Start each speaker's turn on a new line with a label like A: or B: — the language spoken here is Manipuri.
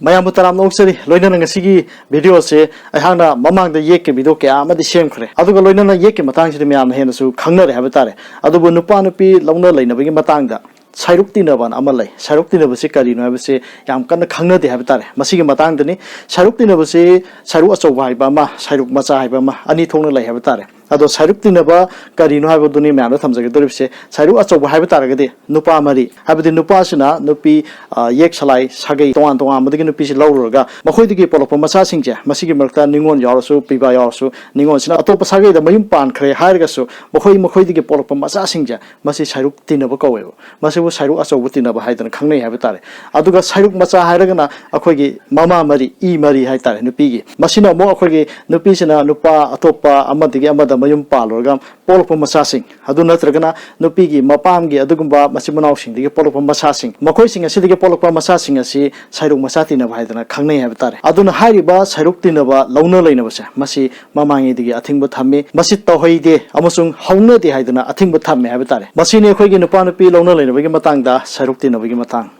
A: ꯃꯌꯥꯝꯕꯨ ꯇꯔꯥꯝꯅ ꯑꯣꯛꯆꯔꯤ ꯂꯣꯏꯅꯅ ꯉꯁꯤꯒꯤ ꯚꯤꯗꯤꯑꯣꯁꯦ ꯑꯩꯍꯥꯛꯅ ꯃꯃꯥꯡꯗ ꯌꯦꯛꯀꯤ ꯚꯤꯗꯤꯑꯣ ꯀꯌꯥ ꯑꯃꯗꯤ ꯁꯦꯝꯈ꯭ꯔꯦ ꯑꯗꯨꯒ ꯂꯣꯏꯅꯅ ꯌꯦꯛꯀꯤ ꯃꯇꯥꯡꯁꯤꯗ ꯃꯌꯥꯝꯅ ꯍꯦꯟꯅꯁꯨ ꯈꯪꯅꯔꯦ ꯍꯥꯏꯕ ꯇꯥꯔꯦ ꯑꯗꯨꯕꯨ ꯅꯨꯄꯥ ꯅꯨꯄꯤ ꯂꯧꯅ ꯂꯩꯅꯕꯒꯤ ꯃꯇꯥꯡꯗ ꯁꯥꯏꯔꯨꯛ ꯇꯤꯟꯅꯕ ꯑꯃ ꯂꯩ ꯁꯥꯏꯔꯨꯛ ꯇꯤꯟꯅꯕꯁꯤ ꯀꯔꯤꯅꯣ ꯍꯥꯏꯕꯁꯤ ꯌꯥꯝ ꯀꯟꯅ ꯈꯪꯅꯗꯦ ꯍꯥꯏꯕ ꯇꯥꯔꯦ ꯃꯁꯤꯒꯤ ꯃꯇꯥꯡꯗꯅꯤ ꯁꯥꯏꯔꯨꯛ ꯇꯤꯟꯅꯕꯁꯤ ꯁꯥꯏꯔꯨꯛ ꯑꯆꯧꯕ ꯍꯥꯏꯕ ꯑꯃ ꯁꯥꯏꯔꯨꯛ ꯃꯆꯥ ꯍꯥꯏꯕ ꯑꯃ ꯑꯅꯤ ꯊꯣꯛꯅ ꯂꯩ ꯍꯥꯏꯕ ꯇꯥꯔꯦ ꯑꯗꯣ ꯁꯥꯏꯔꯨꯛ ꯇꯤꯟꯅꯕ ꯀꯔꯤꯅꯣ ꯍꯥꯏꯕꯗꯨꯅꯤ ꯃꯌꯥꯝꯗ ꯊꯝꯖꯒꯗꯧꯔꯤꯕꯁꯦ ꯁꯥꯏꯔꯨꯛ ꯑꯆꯧꯕ ꯍꯥꯏꯕ ꯇꯥꯔꯒꯗꯤ ꯅꯨꯄꯥ ꯃꯔꯤ ꯍꯥꯏꯕꯗꯤ ꯅꯨꯄꯥꯁꯤꯅ ꯅꯨꯄꯤ ꯌꯦꯛ ꯁꯂꯥꯏ ꯁꯥꯒꯩ ꯇꯣꯉꯥꯟ ꯇꯣꯉꯥꯟꯕꯗꯒꯤ ꯅꯨꯄꯤꯁꯤ ꯂꯧꯔꯨꯔꯒ ꯃꯈꯣꯏꯗꯒꯤ ꯄꯣꯛꯂꯛꯄ ꯃꯆꯥꯁꯤꯡꯁꯦ ꯃꯁꯤꯒꯤ ꯃꯔꯛꯇ ꯅꯤꯉꯣꯜ ꯌꯥꯎꯔꯁꯨ ꯄꯤꯕꯥ ꯌꯥꯎꯔꯁꯨ ꯅꯤꯉꯣꯜꯁꯤꯅ ꯑꯇꯣꯞꯄ ꯁꯥꯒꯩꯗ ꯃꯌꯨꯝ ꯄꯥꯟꯈ꯭ꯔꯦ ꯍꯥꯏꯔꯒꯁꯨ ꯃꯈꯣꯏꯗꯒꯤ ꯄꯣꯛꯂꯛꯄ ꯃꯆꯥꯁꯤꯡꯁꯦ ꯃꯁꯤ ꯁꯥꯏꯔꯨꯛ ꯇꯤꯟꯅꯕ ꯀꯧꯋꯦꯕ ꯃꯁꯤꯕꯨ ꯁꯥꯏꯔꯨꯛ ꯑꯆꯧꯕ ꯇꯤꯟꯅꯕ ꯍꯥꯏꯗꯅ ꯈꯪꯅꯩ ꯍꯥꯏꯕ ꯇꯥꯔꯦ ꯑꯗꯨꯒ ꯁꯥꯏꯔꯨꯛ ꯃꯆꯥ ꯍꯥꯏꯔꯒꯅ ꯑꯩꯈꯣꯏꯒꯤ ꯃꯃꯥ ꯃꯔꯤ ꯏ ꯃꯔꯤ ꯍꯥꯏꯇꯥꯔꯦ ꯅꯨꯄꯤꯒꯤ ꯃꯁꯤꯅ ꯑꯃꯨꯛ ꯑꯩꯈꯣꯏꯒꯤ ꯅꯨꯄꯤꯁꯤꯅ ꯅꯨꯄꯥ ꯑꯇꯣꯞꯄ ꯑꯃꯗꯒꯤ ꯑꯃꯗ ꯃꯌꯨꯝ ꯄꯥꯜꯂꯨꯔꯒ ꯄꯣꯛꯂꯛꯄ ꯃꯆꯥꯁꯤꯡ ꯑꯗꯨ ꯅꯠꯇ꯭ꯔꯒꯅ ꯅꯨꯄꯤꯒꯤ ꯃꯄꯥꯝꯒꯤ ꯑꯗꯨꯒꯨꯝꯕ ꯃꯆꯤꯟ ꯃꯅꯥꯎꯁꯤꯡꯗꯒꯤ ꯄꯣꯛꯂꯛꯄ ꯃꯆꯥꯁꯤꯡ ꯃꯈꯣꯏꯁꯤꯡ ꯑꯁꯤꯗꯒꯤ ꯄꯣꯛꯂꯛꯄ ꯃꯆꯥꯁꯤꯡ ꯑꯁꯤ ꯁꯥꯏꯔꯨꯛ ꯃꯆꯥ ꯇꯤꯟꯅꯕ ꯍꯥꯏꯗꯅ ꯈꯪꯅꯩ ꯍꯥꯏꯕ ꯇꯥꯔꯦ ꯑꯗꯨꯅ ꯍꯥꯏꯔꯤꯕ ꯁꯥꯏꯔꯨꯛ ꯇꯤꯟꯅꯕ ꯂꯧꯅ ꯂꯩꯅꯕꯁꯦ ꯃꯁꯤ ꯃꯃꯥꯡꯉꯩꯗꯒꯤ ꯑꯊꯤꯡꯕ ꯊꯝꯃꯤ ꯃꯁꯤ ꯇꯧꯍꯩꯗꯦ ꯑꯃꯁꯨꯡ ꯍꯧꯅꯗꯦ ꯍꯥꯏꯗꯅ ꯑꯊꯤꯡꯕ ꯊꯝꯃꯦ ꯍꯥꯏꯕ ꯇꯥꯔꯦ ꯃꯁꯤꯅꯤ ꯑꯩꯈꯣꯏꯒꯤ ꯅꯨꯄꯥ ꯅꯨꯄꯤ ꯂꯧꯅ ꯂꯩꯅꯕꯒꯤ ꯃꯇꯥꯡꯗ ꯁꯥꯏꯔꯨꯛ ꯇꯤꯟꯅꯕꯒꯤ ꯃꯇꯥꯡ